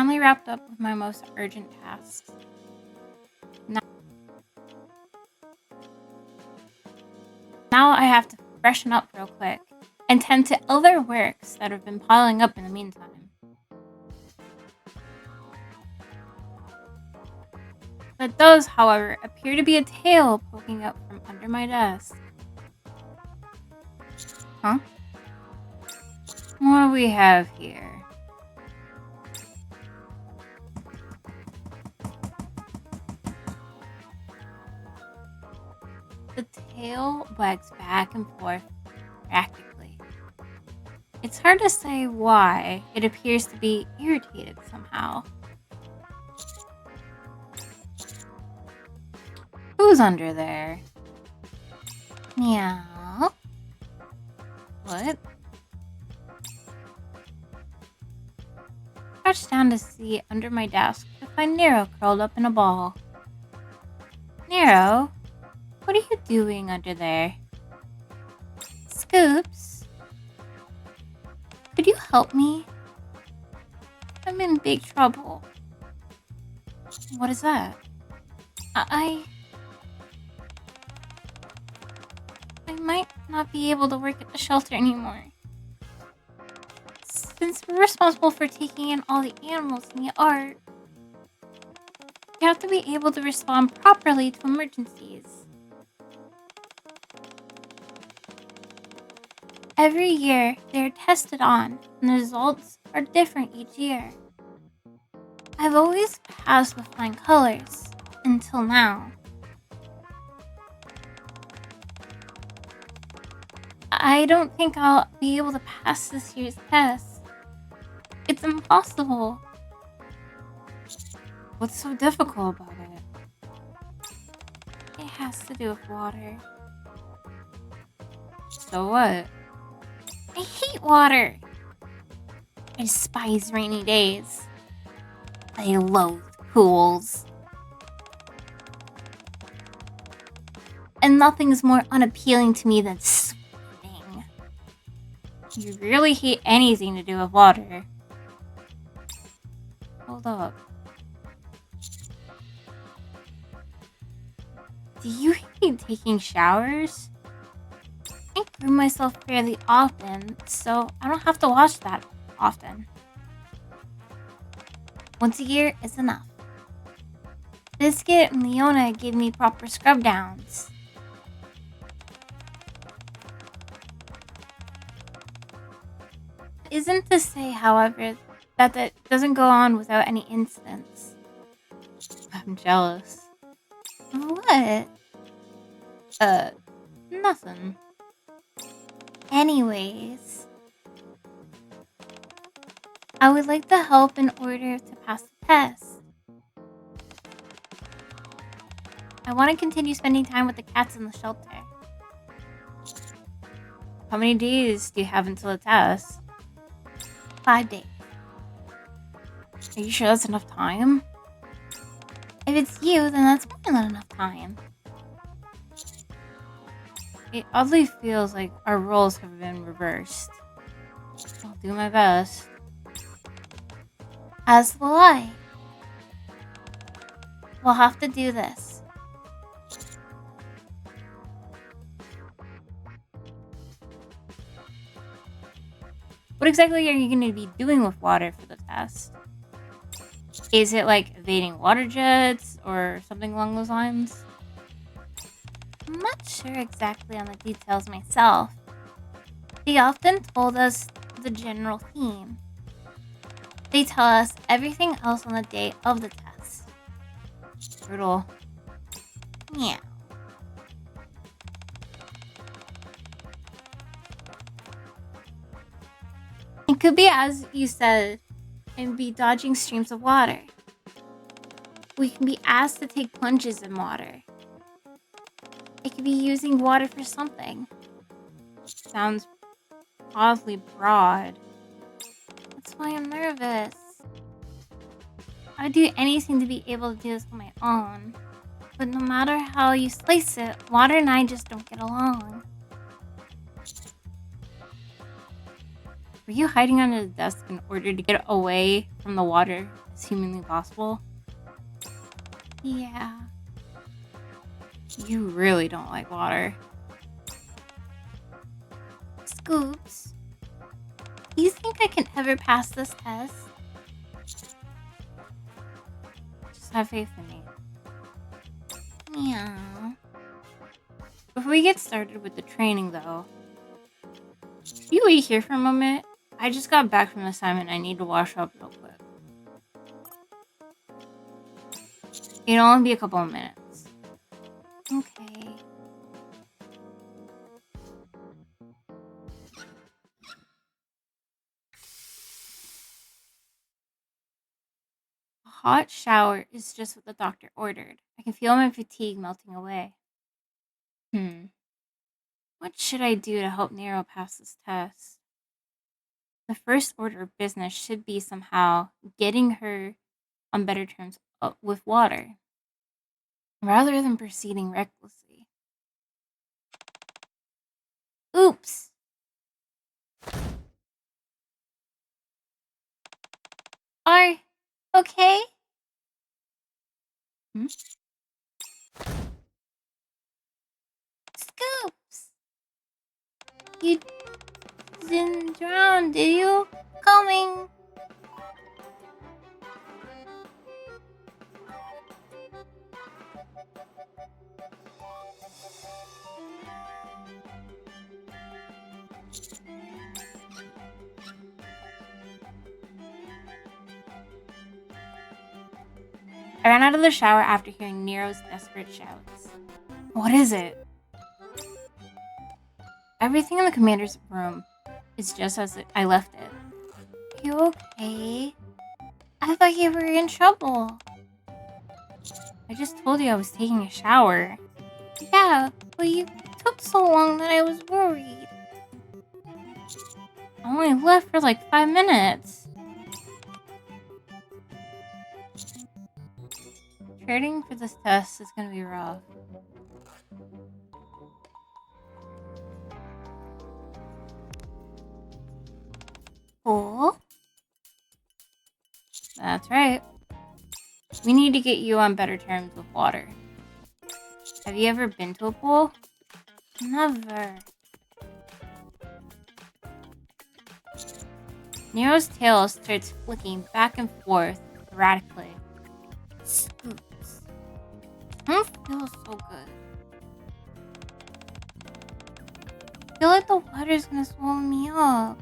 finally wrapped up with my most urgent tasks. Now I have to freshen up real quick and tend to other works that have been piling up in the meantime. There does, however, appear to be a tail poking up from under my desk. Huh? What do we have here? The tail wags back and forth practically. It's hard to say why. It appears to be irritated somehow. Who's under there? Meow. What? Crouched down to see under my desk to find Nero curled up in a ball. Nero? What are you doing under there? Scoops? Could you help me? I'm in big trouble. What is that? I might not be able to work at the shelter anymore. Since we're responsible for taking in all the animals in the yard, we have to be able to respond properly to emergencies. Every year, they are tested on, and the results are different each year. I've always passed with flying colors, until now. I don't think I'll be able to pass this year's test. It's impossible. What's so difficult about it? It has to do with water. So what? I hate water. I despise rainy days. I loathe pools. And nothing is more unappealing to me than swimming. You really hate anything to do with water. Hold up. Do you hate taking showers? I groom myself fairly often, so I don't have to wash that often. Once a year is enough. Biscuit and Leona gave me proper scrub downs. Isn't to say, however, that doesn't go on without any incidents. I'm jealous. What? Nothing. Anyways, I would like the help in order to pass the test. I want to continue spending time with the cats in the shelter. How many days do you have until the test? 5 days. Are you sure that's enough time? If it's you, then that's more than enough time. It oddly feels like our roles have been reversed. I'll do my best. As will I. We'll have to do this. What exactly are you going to be doing with water for the test? Is it like evading water jets or something along those lines? I'm not sure exactly on the details myself. They often told us the general theme. They tell us everything else on the day of the test. Brutal. Yeah. It could be as you said, and be dodging streams of water. We can be asked to take plunges in water. It could be using water for something. Sounds oddly broad. That's why I'm nervous. I'd do anything to be able to do this on my own. But no matter how you slice it, water and I just don't get along. Were you hiding under the desk in order to get away from the water as humanly possible. Yeah. You really don't like water. Scoops, you think I can ever pass this test? Just have faith in me. Yeah. Before we get started with the training, though, can you wait here for a moment? I just got back from the assignment. I need to wash up real quick. It'll only be a couple of minutes. Okay. A hot shower is just what the doctor ordered. I can feel my fatigue melting away. What should I do to help Nero pass this test? The first order of business should be somehow getting her on better terms with water, rather than proceeding recklessly. Oops! Are okay? Scoops! You didn't drown, did you? Coming! I ran out of the shower after hearing Nero's desperate shouts. What is it? Everything in the commander's room is just as I left it. You okay? I thought you were in trouble. I just told you I was taking a shower. Yeah, but you took so long that I was worried. I only left for like 5 minutes. Trading for this test is gonna be rough. Pool? That's right. We need to get you on better terms with water. Have you ever been to a pool? Never. Nero's tail starts flicking back and forth erratically. Scoops. I don't feel so good. I feel like the water's gonna swallow me up.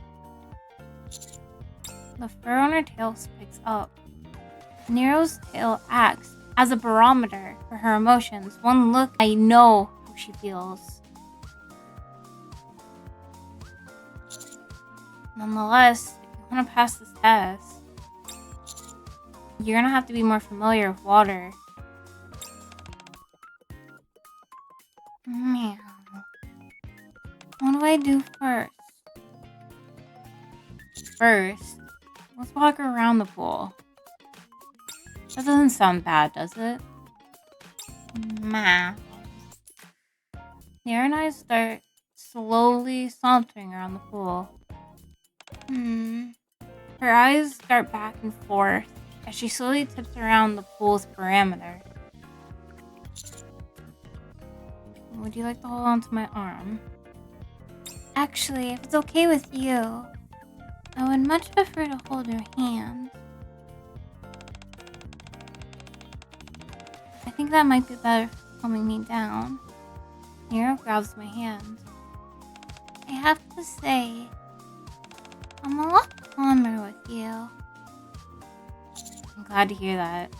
The fur on her tail spikes up. Nero's tail acts as a barometer for her emotions. One look, I know how she feels. Nonetheless, if you want to pass this test, you're gonna have to be more familiar with water. Man, what do I do first? First, let's walk around the pool. That doesn't sound bad, does it? Nero and I start slowly sauntering around the pool. Her eyes dart back and forth as she slowly tips around the pool's perimeter. Would you like to hold onto my arm? Actually, if it's okay with you, I would much prefer to hold your hand. I think that might be better for calming me down. Nero grabs my hand. I have to say, I'm a lot calmer with you. I'm glad to hear that.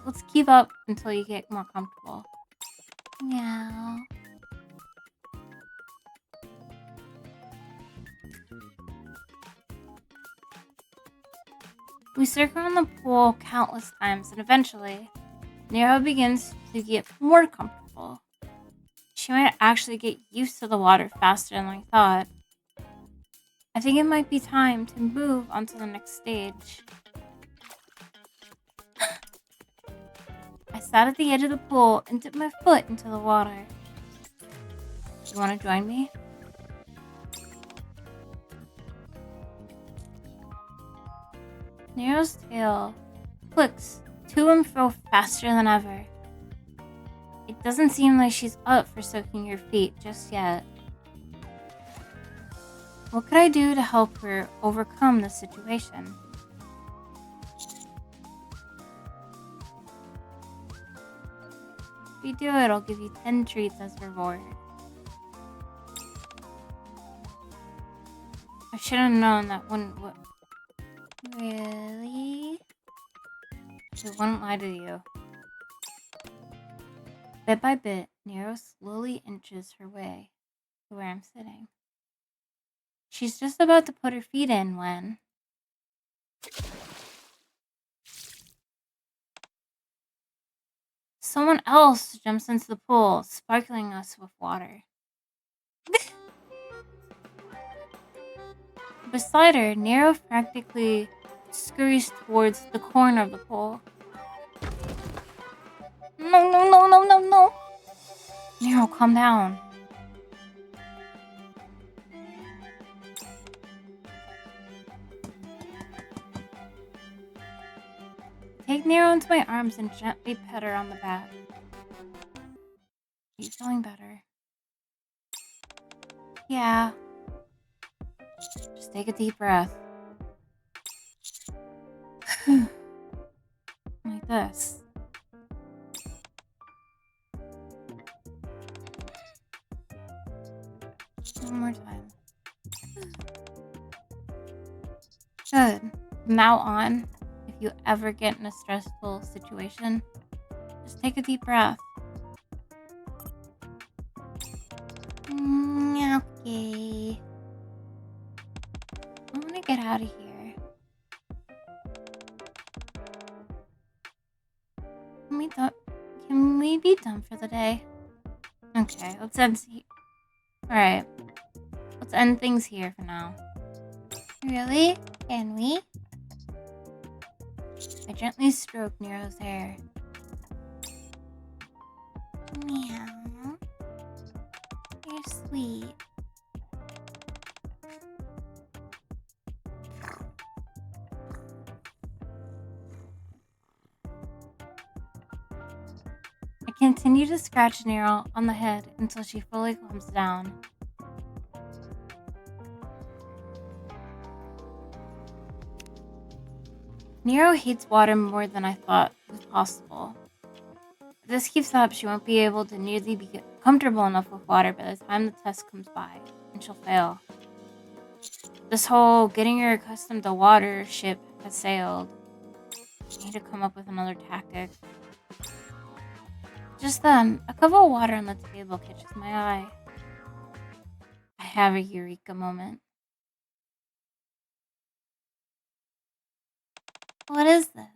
Let's keep up until you get more comfortable. Meow. We circle around the pool countless times, and eventually, Nero begins to get more comfortable. She might actually get used to the water faster than I thought. I think it might be time to move on to the next stage. I sat at the edge of the pool and dipped my foot into the water. You want to join me? Nero's tail clicks to and fro faster than ever. It doesn't seem like she's up for soaking your feet just yet. What could I do to help her overcome the situation? If you do it, I'll give you 10 treats as reward. I should have known that wouldn't work. Really? She wouldn't lie to you. Bit by bit, Nero slowly inches her way to where I'm sitting. She's just about to put her feet in when... someone else jumps into the pool, sparkling us with water. Beside her, Nero practically scurries towards the corner of the pool. No, no, no, no, no, no! Nero, calm down. Take Nero into my arms and gently pet her on the back. Are you feeling better? Yeah. Just take a deep breath. Like this. One more time. Good. From now on, if you ever get in a stressful situation, just take a deep breath. Okay. I want to get out of here. Can we be done for the day? Okay, let's end. Alright. Let's end things here for now. Really? Can we? I gently stroke Nero's hair. Meow. You're sweet. I continue to scratch Nero on the head until she fully calms down. Nero hates water more than I thought was possible. If this keeps up, she won't be able to nearly be comfortable enough with water by the time the test comes by, and she'll fail. This whole getting her accustomed to water ship has sailed. I need to come up with another tactic. Just then, a cup of water on the table catches my eye. I have a eureka moment. What is this?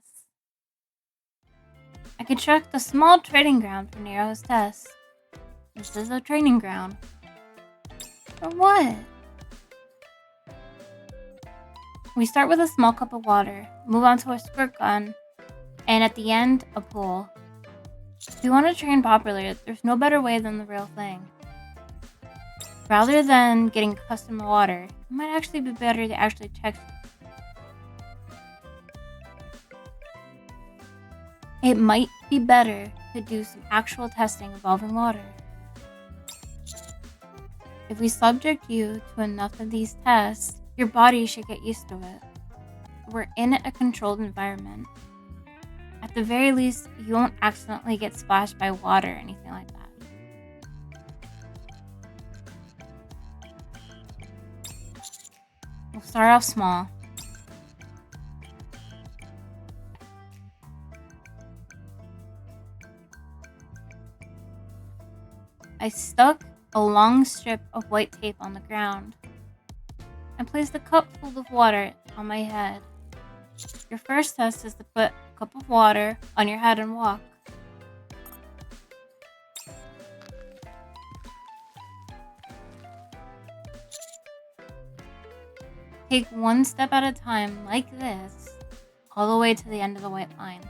I construct a small training ground for Nero's test. This is a training ground. For what? We start with a small cup of water, move on to a squirt gun, and at the end, a pool. If you want to train properly, there's no better way than the real thing. Rather than getting accustomed to water, it might actually be better to actually check. It might be better to do some actual testing involving water. If we subject you to enough of these tests, your body should get used to it. We're in a controlled environment. At the very least, you won't accidentally get splashed by water or anything like that. We'll start off small. I stuck a long strip of white tape on the ground and placed a cup full of water on my head. Your first test is to put a cup of water on your head and walk. Take one step at a time like this, all the way to the end of the white line.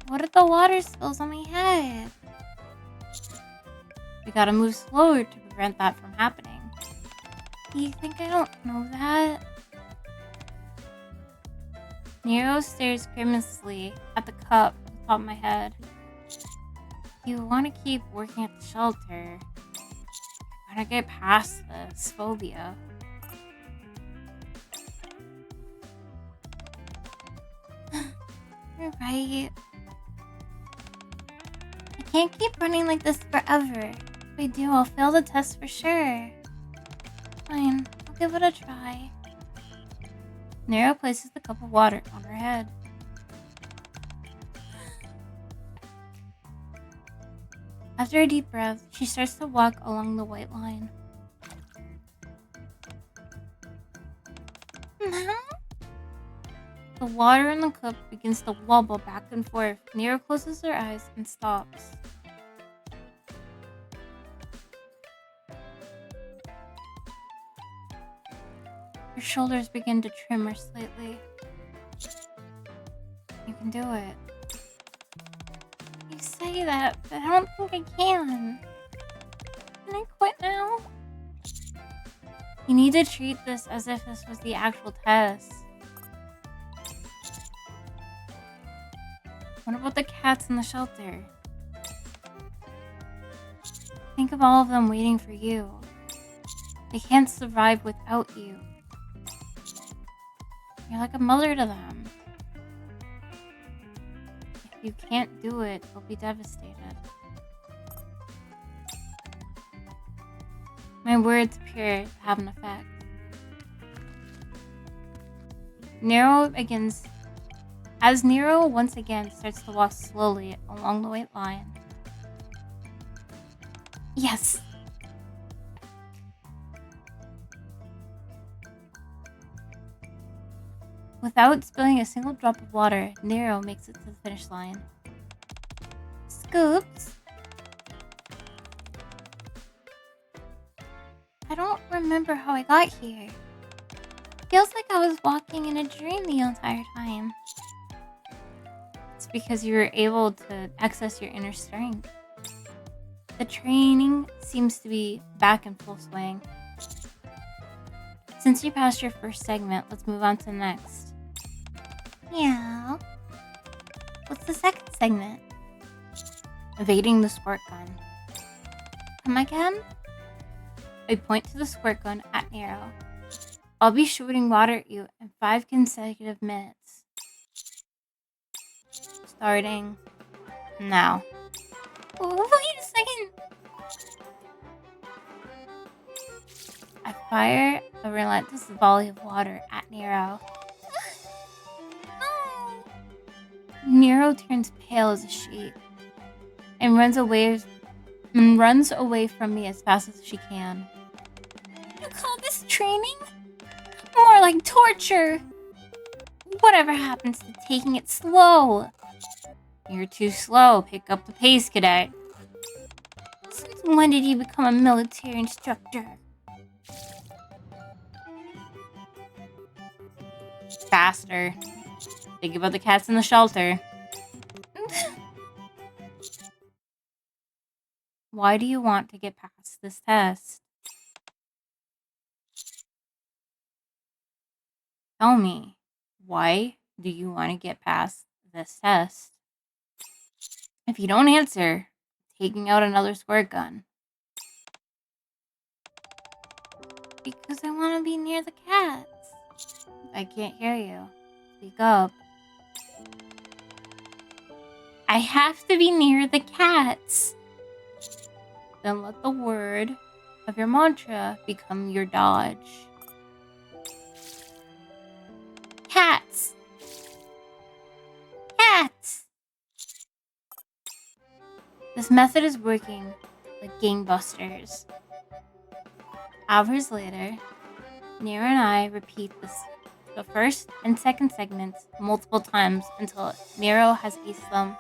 What are the water spills on my head? We gotta move slower to prevent that from happening. Do you think I don't know that? Nero stares grimacely at the cup at the top of my head. You want to keep working at the shelter. You gotta get past this phobia. You're right. I can't keep running like this forever. If I do, I'll fail the test for sure. Fine, I'll give it a try. Nero places the cup of water on her head. After a deep breath, she starts to walk along the white line. The water in the cup begins to wobble back and forth. Nero closes her eyes and stops. Her shoulders begin to tremor slightly. You can do it. You say that, but I don't think I can. Can I quit now? You need to treat this as if this was the actual test. What about the cats in the shelter? Think of all of them waiting for you. They can't survive without you. You're like a mother to them. If you can't do it, they'll be devastated. My words appear to have an effect. As Nero once again starts to walk slowly along the white line. Yes! Without spilling a single drop of water, Nero makes it to the finish line. Scoops? I don't remember how I got here. Feels like I was walking in a dream the entire time. It's because you were able to access your inner strength. The training seems to be back in full swing. Since you passed your first segment, let's move on to the next. Yeah. What's the second segment? Evading the squirt gun. Come again? I point to the squirt gun at Nero. I'll be shooting water at you in 5 consecutive minutes. Starting now. Oh, wait a second. I fire a relentless volley of water at Nero. Nero turns pale as a sheet and runs away from me as fast as she can. You call this training? More like torture. Whatever happens to taking it slow? You're too slow. Pick up the pace, cadet. Since when did you become a military instructor? Faster. Think about the cats in the shelter. Why do you want to get past this test? Tell me, why do you want to get past this test? If you don't answer, taking out another squirt gun. Because I want to be near the cats. I can't hear you. Speak up. I have to be near the cats. Then let the word of your mantra become your dodge. Cats! Cats! This method is working like gangbusters. Hours later, Nero and I repeat the first and second segments multiple times until Nero has aced them.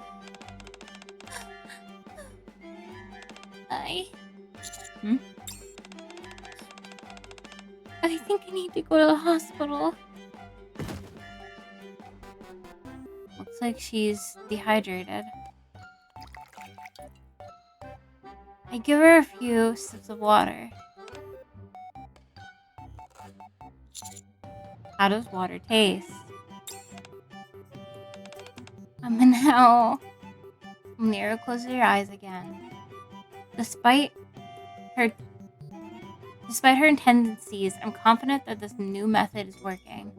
I think I need to go to the hospital. Looks like she's dehydrated. I give her a few sips of water. How does water taste? In hell. Nero closes her eyes again. Despite her tendencies, I'm confident that this new method is working.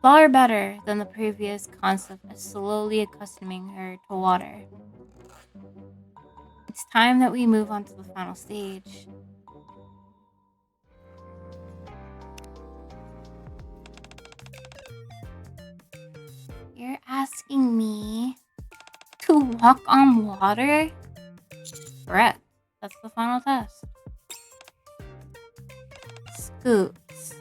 Far better than the previous concept of slowly accustoming her to water. It's time that we move on to the final stage. You're asking me to walk on water? Correct. That's the final test. Scoops.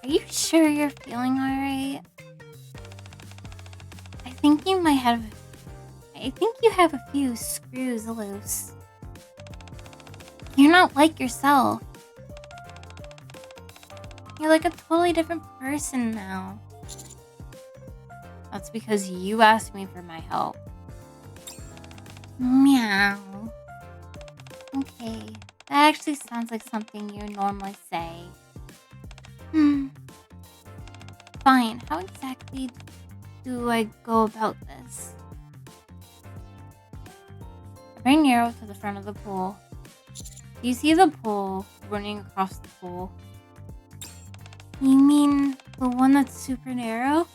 Are you sure you're feeling alright? I think you have a few screws loose. You're not like yourself. You're like a totally different person now. That's because you asked me for my help. Meow. Okay, that actually sounds like something you normally say. Fine, how exactly do I go about this? I bring Nero to the front of the pool. Do you see the pool running across the pool? You mean the one that's super narrow?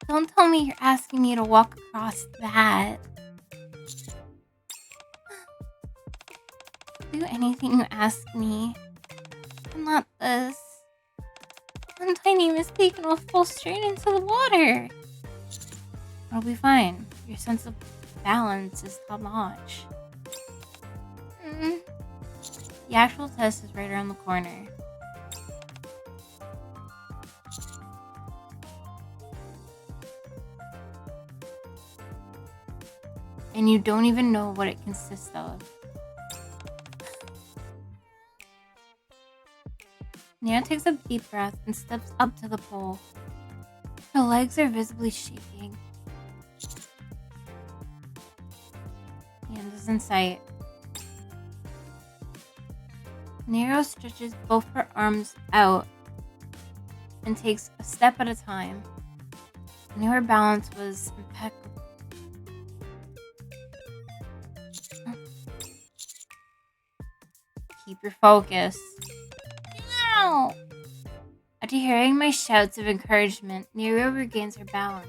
Don't tell me you're asking me to walk across that. Do anything you ask me. But not this. One tiny mistake and I'll fall straight into the water. It'll be fine. Your sense of balance is top notch. The actual test is right around the corner. And you don't even know what it consists of. Nero takes a deep breath and steps up to the pole. Her legs are visibly shaking. The end is in sight. Nero stretches both her arms out and takes a step at a time. I knew her balance was impeccable. Keep your focus. Ow! After hearing my shouts of encouragement, Nero regains her balance.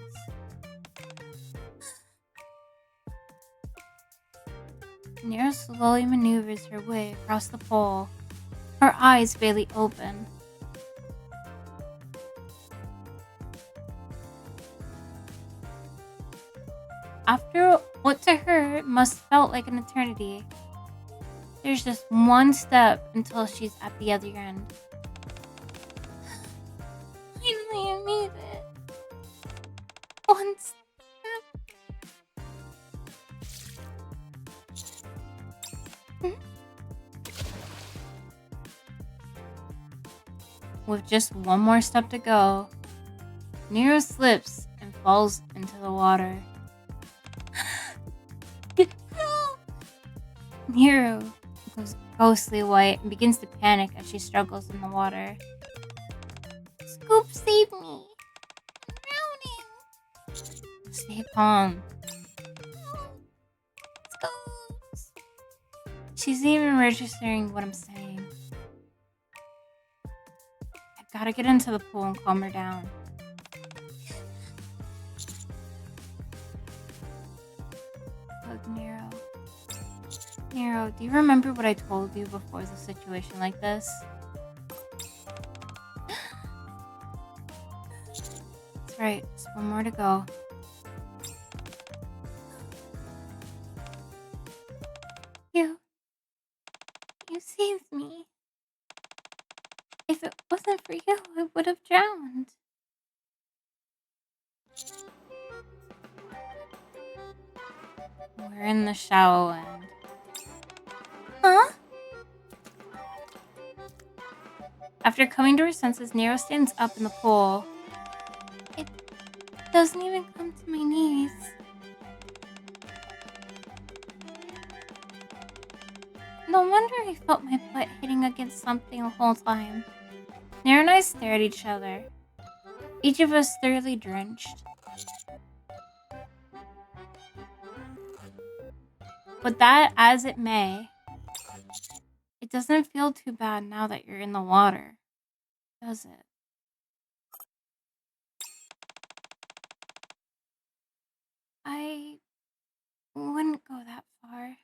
Nero slowly maneuvers her way across the pole, her eyes barely open. After what to her must felt like an eternity, there's just one step until she's at the other end. Finally, I made it. One step. With just one more step to go, Nero slips and falls into the water. Nero goes ghostly white and begins to panic as she struggles in the water. Scoop, save me! I'm drowning! Stay calm. Scoops! She's even registering what I'm saying. I gotta get into the pool and calm her down. Look, Nero. Nero, do you remember what I told you before the situation like this? That's right, just one more to go. You saved me. If it wasn't for you, I would have drowned. We're in the shallow end. Huh? After coming to her senses, Nero stands up in the pool. It doesn't even come to my knees. No wonder I felt my butt hitting against something the whole time. Nero and I stared at each other, each of us thoroughly drenched. But that as it may, it doesn't feel too bad now that you're in the water, does it? I wouldn't go that far.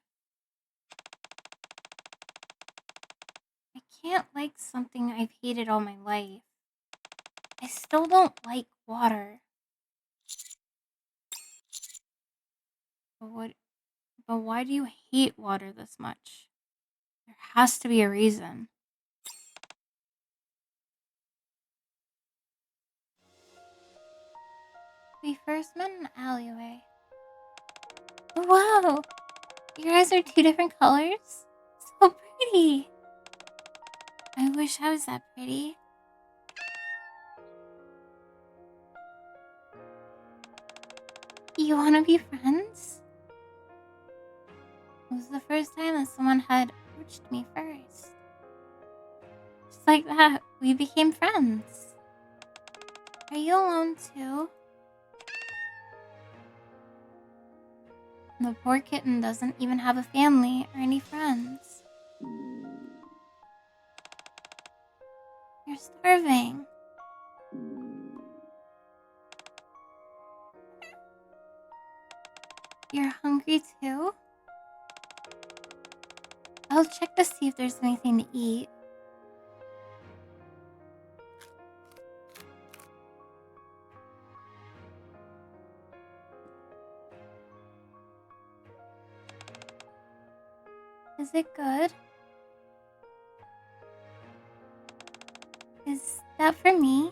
I can't like something I've hated all my life. I still don't like water. But why do you hate water this much? There has to be a reason. We first met in an alleyway. Whoa! Your eyes are two different colors? So pretty! I wish I was that pretty. You wanna be friends? It was the first time that someone had approached me first. Just like that, we became friends. Are you alone too? The poor kitten doesn't even have a family or any friends. You're starving. You're hungry too? I'll check to see if there's anything to eat. Is it good? Is that for me?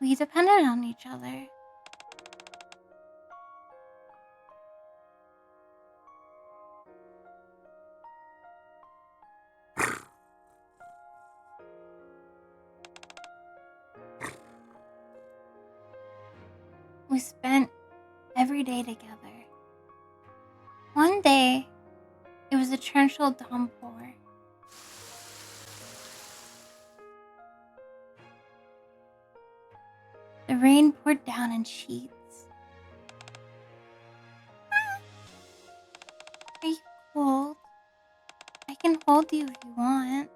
We depended on each other. We spent every day together. One day, it was a torrential downpour. The rain poured down in sheets. Are you cold? I can hold you if you want.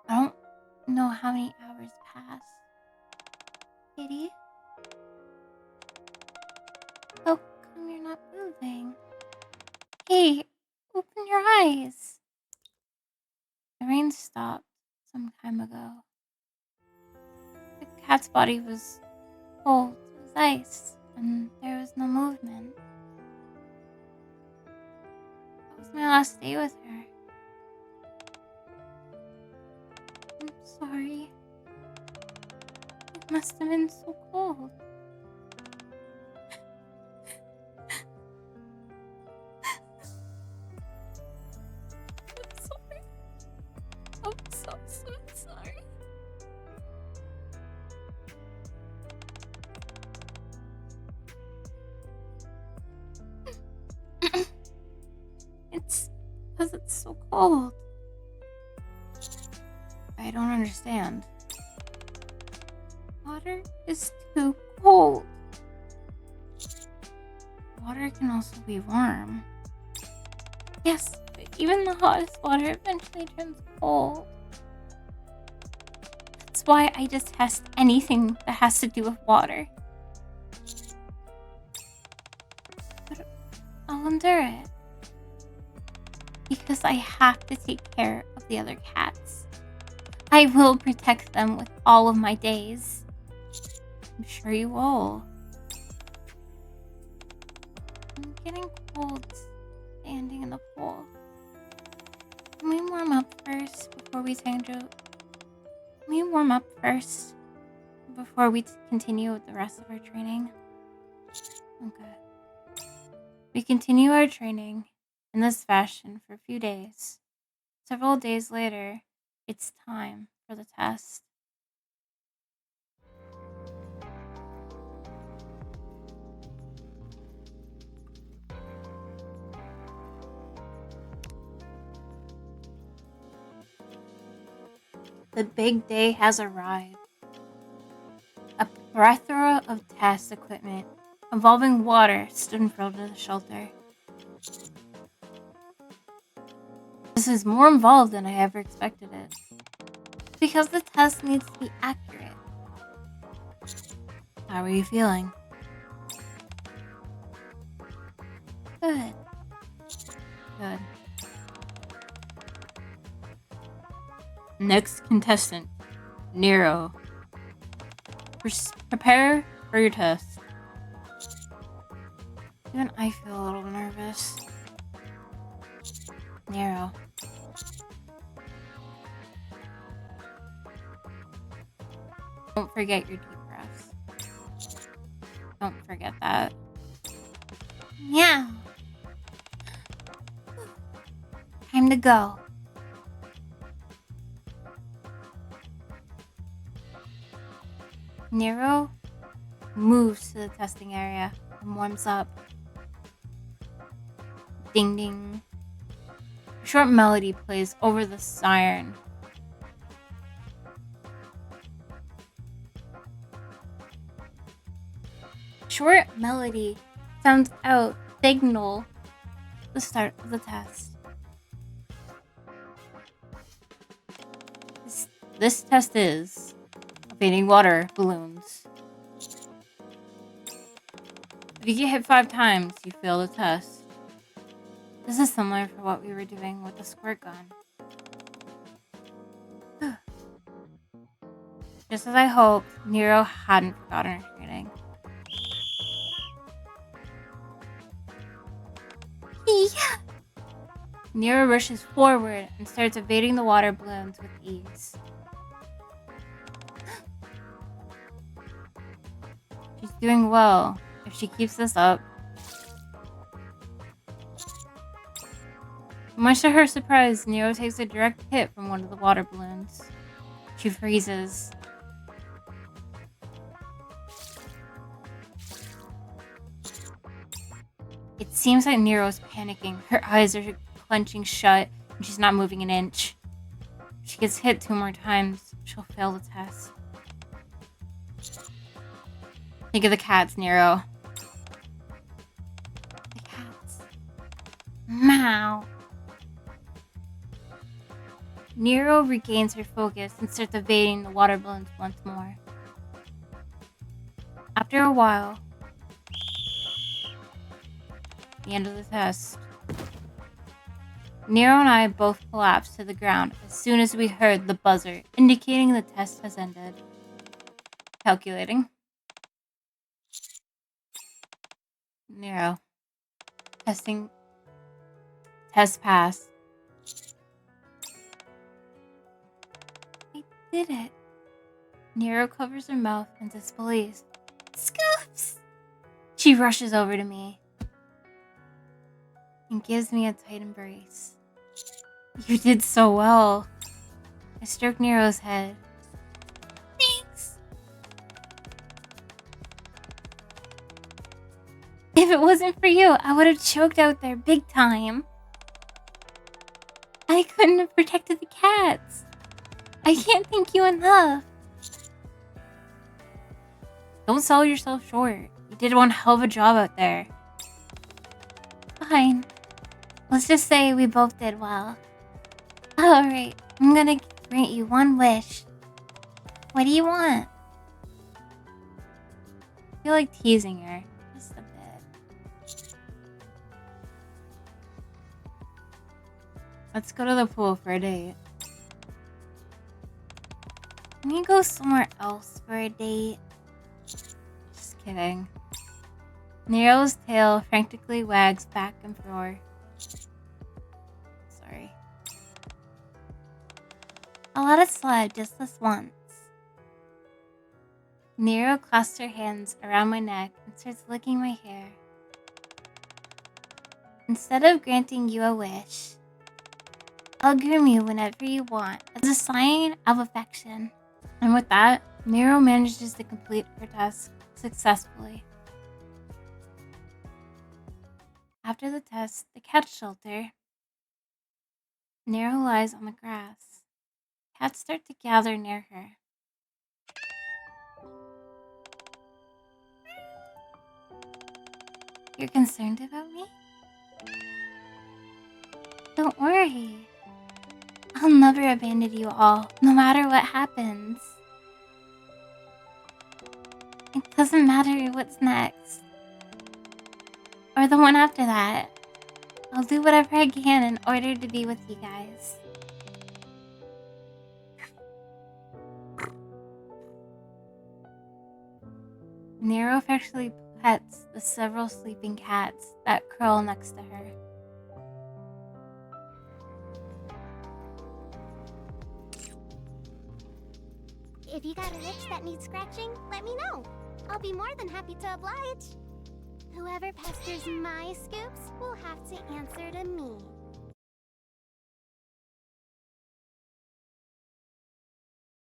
I don't know how many hours passed. Kitty? How come you're not moving? Hey, open your eyes. The rain stopped some time ago. The cat's body was cold as ice, and there was no movement. That was my last day with her. I'm sorry. It must have been so cold. I'm sorry. I'm so sorry. It's because it's so cold. I don't understand. Water is too cold. Water can also be warm. Yes, but even the hottest water eventually turns cold. That's why I detest anything that has to do with water. But I'll endure it. Because I have to take care of the other cats. I will protect them with all of my days. I'm sure you will. I'm getting cold standing in the pool. Can we warm up first before we continue with the rest of our training? Okay. We continue our training in this fashion for a few days. Several days later, it's time for the test. The big day has arrived. A plethora of test equipment involving water stood in front of the shelter. This is more involved than I ever expected it. Because the test needs to be accurate. How are you feeling? Good. Good. Next contestant, Nero. Prepare for your test. Even I feel a little nervous. Nero. Don't forget your deep breaths. Don't forget that. Yeah. Time to go. Nero moves to the testing area and warms up. Ding ding. A short melody plays over the siren. Short melody sounds out signal the start of the test. This test is evading water balloons. If you get hit 5 times, you fail the test. This is similar to what we were doing with the squirt gun. Just as I hoped, Nero hadn't forgotten her training. Nero rushes forward and starts evading the water balloons with ease. She's doing well. If she keeps this up. Much to her surprise, Nero takes a direct hit from one of the water balloons. She freezes. It seems like Nero's panicking. Her eyes are clenching shut and she's not moving an inch. If she gets hit 2 more times, she'll fail the test. Think of the cats, Nero. The cats. Meow. Nero regains her focus and starts evading the water balloons once more. After a while, the end of the test. Nero and I both collapsed to the ground as soon as we heard the buzzer indicating the test has ended. Calculating. Nero. Testing. Test pass. I did it. Nero covers her mouth in disbelief. Scoops! She rushes over to me and gives me a tight embrace. You did so well. I stroke Nero's head. Thanks. If it wasn't for you, I would have choked out there big time. I couldn't have protected the cats. I can't thank you enough. Don't sell yourself short. You did one hell of a job out there. Fine. Let's just say we both did well. Alright, I'm gonna grant you one wish. What do you want? I feel like teasing her. Just a bit. Let's go to the pool for a date. Can we go somewhere else for a date? Just kidding. Nero's tail frantically wags back and forth. Sorry. I'll let it slide just this once. Nero clasps her hands around my neck and starts licking my hair. Instead of granting you a wish, I'll groom you whenever you want as a sign of affection. And with that, Nero manages to complete her task successfully. After the test, the cat shelter, Nero lies on the grass. Cats start to gather near her. You're concerned about me? Don't worry. I'll never abandon you all, no matter what happens. It doesn't matter what's next. Or the one after that. I'll do whatever I can in order to be with you guys. Nero affectionately pets the several sleeping cats that curl next to her. If you got an itch that needs scratching, let me know. I'll be more than happy to oblige. Whoever pesters my scoops will have to answer to me.